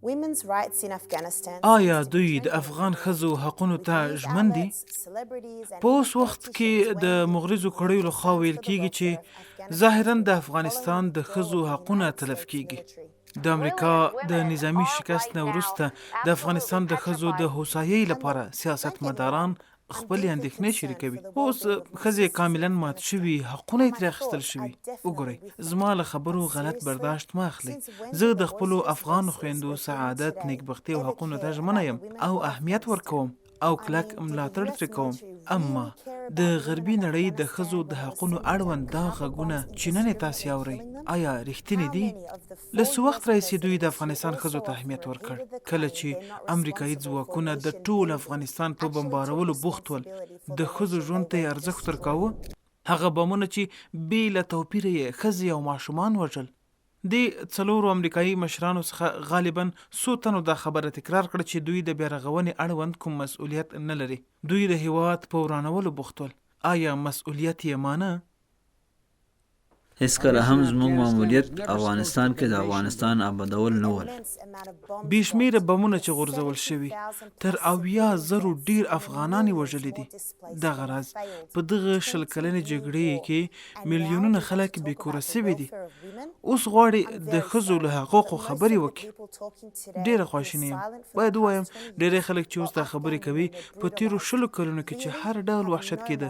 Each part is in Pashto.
آیا دوی د افغان ښځو حقونو ته ژمن دي؟ په اوس وخت کې د مغرضو کړیو لخوا ویل کیږي چې ظاهراً د افغانستان د ښځو حقونه تلف کیږي. د امریکا د نظامی شکست نه وروسته د افغانستان د ښځو د هوسایۍ لپاره سیاستمداران خپل اندېښنې شریکوي. اوس ښځې کاملا مات شوي، حقونه یې ترې اخیستل شوي. وګورئ، زما له خبرو غلط برداشت مه اخلئ. زه د خپلو افغان خویندو سعادت، نیکبختي او حقونو ته ژمنه یم او اهمیت ورکوم او کلک ملاتړ ترې کوم. اما د غربي نړۍ د ښځو د حقونو اړوند دا غږونه چې نن یې تاسې اورئ، آیا رښتینې دي؟ له څه وخت راهیسې دوی د افغانستان ښځو ته اهمیت ورکړ؟ کله چې امریکایي ځواکونه د ټول افغانستان په بمبارولو بوخت ول، د ښځو ژوند ته یې ارزښت ورکاوه؟ هغه بمونه چې بې له توپیره یې ښځې او ماشومان وژل. د څلورو امریکایي مشرانو څخه غالباً څو تنو دا خبره تکرار کړه چې دوی د بیارغونې اړوند کوم مسؤلیت نه لري. دوی د هیواد په ورانولو بوخت ول. آیا مسؤلیت یې مانه؟ هیڅکله هم زموږ ماموریت افغانستان کې د افغانستان آبادول نه ول. بې شمېره بمونه چې غورځول شوي، تر 80,000 ډیر افغانان یې وژلي دي. دغه راز په دغه 100 کلنې جګړې کې میلیونونه خلک بې کوره سوي دي. اوس غواړي د ښځو له حقوقو خبرې وکړي. ډیره خواشینی یم. باید ووایم ډیری خلک چې اوس دا خبرې کوي په تیرو 100 کلونو کې چې هر ډول وحشت کېده،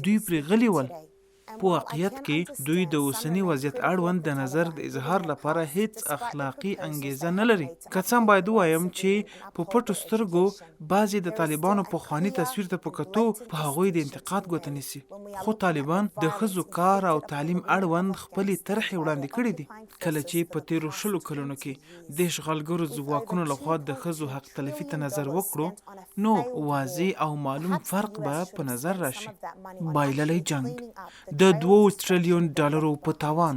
دوی پرې غلي ول. په واقعیت کې دوی د اوسني وضعیت اړوند د نظر د اظهار لپاره هیڅ اخلاقی انګیزه نه لري. که څه هم باید ووایم چې په پټو سترګو بعضې د طالبانو پخواني تصویر ته په کتو په هغوی د انتقاد ګوته نیسي. خو طالبان د ښځو کار او تعلیم اړوند خپلې طرحې وړاندې کړي دي. کله چې په تیرو 100 کلونو کې د اشغالګرو ځواکونو لخوا د ښځو حق تلفي ته نظر وکړو، نو واضح او معلوم فرق به په نظر راشي. بایللی جنگ د 2 تریلیون ډالرو په تاوان.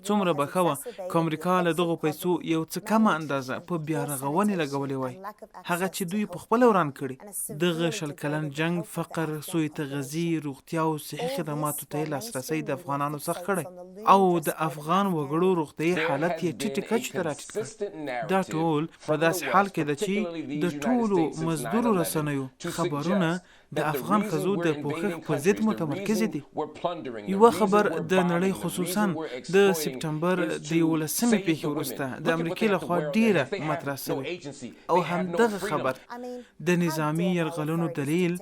څومره به ښه وه که امریکا له دغو پیسو یو څه کمه اندازه په بیارغونې لګولې وای، هغه چې دوی په خپله وران کړي. دغه 100 کلن جنگ فقر، سوء تغذي، روغتیا او صحي خدماتو ته لاسرسی د افغانانو سخت کړی او د افغان وګړو روغتیايي حالت یې ټیټې کچې ته راټیټ کړ. دا ټول په داسې حال کې ده چې د ټولو مزدورو رسنیو خبرونه د افغان ښځو د پوښښ په ضد متمرکز دي. یوه خبر د نړۍ خصوصاً د سپټمبر د 11مې پیښې وروسته د امریکې لخوا ډیره مطرح شوې، او همدغه خبر د نظامی یرغلونو دلیل،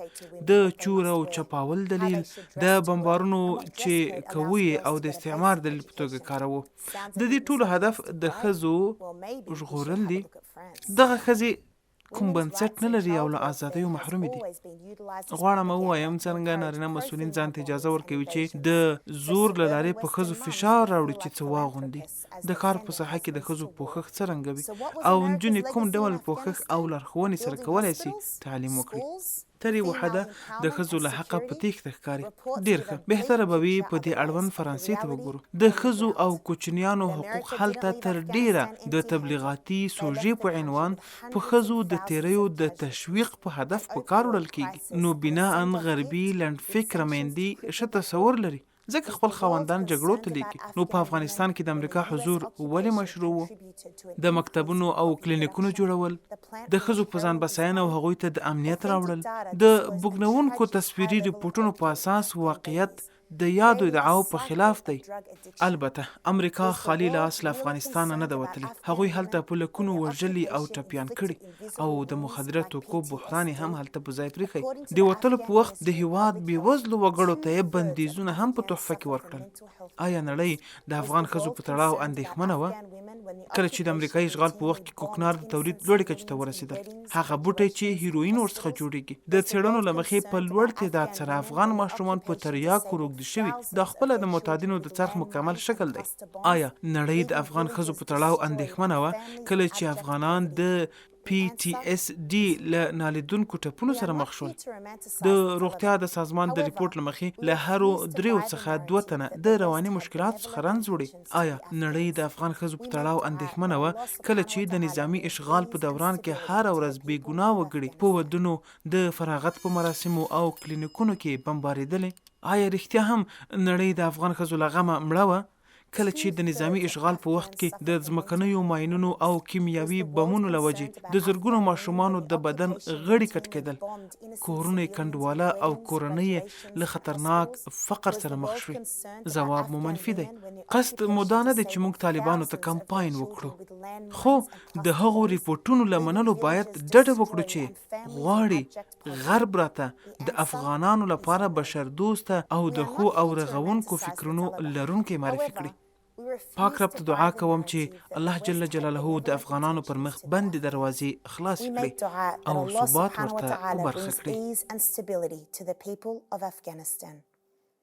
د چور او چپاول دلیل، د بمبارونو چې کوي او د استعمار دلیل په توګه کاروه. د دې ټولو هدف د ښځو ژغورل دي. دغه ښځې کوم بنسټ نه لري او له ازادیو محرومې دي. غواړم ووایم څرنګه نارینه مسؤلین ځان ته اجازه ورکوي چې د زور له لارې په ښځو فشار راوړي چې څه واغوندي. د کار په ساحه کې د ښځو پوښښ څرنګه وي او نجونې کوم ډول پوښښ او لارښوونې سره کولی شي تعلیم وکړي. تر یوه حده د ښځو له حقه په تېښته ښکاري. ډېر ښه، بهتره به وي په دې اړوند فرانسې ته وګورو. د ښځو او کوچنیانو حقوق هلته تر ډېره د تبلیغاتي سوژې په عنوان په ښځو د تیریو د تشویق په هدف په کار وړل کېږي. نو بناءً غربي لنډ فکره میندې ښه تصور لري، ځکه خپل خاوندان جګړو ته لیږي. نو په افغانستان کې د امریکا حضور ولې مشروع و؟ د مکتبونو او کلینیکونو جوړول، د ښځو په ځان بساینه او هغوی ته د امنیت راوړل، د بوږنوونکو تصویري ریپورټونو په اساس واقعیت د یادو ادعاو په خلاف دی. البته امریکا خالی لاس له افغانستان نه ده وتلې. هغوی هلته په لکونو وژلي او ټپیان کړي او د مخدره توکو بحران هم هلته په ځای پرېښی. د وتلو په وخت د هیواد بېوزلو وګړو ته یې بندیزونه هم په تحفه کې ورکړل. آیا نړۍ د افغان ښځو په تړاو اندېښمنه وه؟ کله چې د امریکایي اشغال په وخت کې کوکنار د تولید لوړې کچې ته ورسېدل، هغه بوټی چې هیروین ورڅخه جوړیږي، د څېړنو له مخې په لوړ تعداد سره افغان ماشومان په تریاکو روږدي شوي. دا خپله د معتادینو د څرخ مکمل شکل دی. آیا نړۍ د افغان ښځو په تړاو اندېښمنه وه کله چې افغانان د PTSD له نالیدونکو ټپونو سره مخ شول؟ د روغتیا د سازمان د ریپورت له مخې له هرو 3 څخه 2 تنه د رواني مشکلاتو څخه رنځ وړي. آیا نړۍ د افغان ښځو په تړاو اندېښمنه وه کله چې د نظامی اشغال په دوران کې هر ورځ بې ګناه وګړي په ودونو، د فراغت په مراسمو او کلینیکونو کې بمبارېدلې؟ آیا رښتیا هم نړۍ د افغان ښځو له غمه مړه وه کله چې د نظامی اشغال په وخت کې د ځمکنیو ماینونو او کیمیاوي بمونو له وجې د زرګونو ماشومانو د بدن غړي کټ کېدل، کورونه کنډواله او کورنۍ له خطرناک فقر سره مخ شوې. ځواب مو منفي دی. قصد مو دا نه دی چې موږ طالبانو ته کمپاین وکړو، خو د هغو ریپورټونو له منلو باید ډډه وکړو چې غواړي غرب راته د افغانانو لپاره بشردوسته او د ښو او رغونکو فکرونو لرونکي معرفي کړي. پاک رب ته دعا کوم چې الله جل جلاله د افغانانو پر مخ بندې دروازې خلاص کړي او ثبات ورته وبرخه کړي.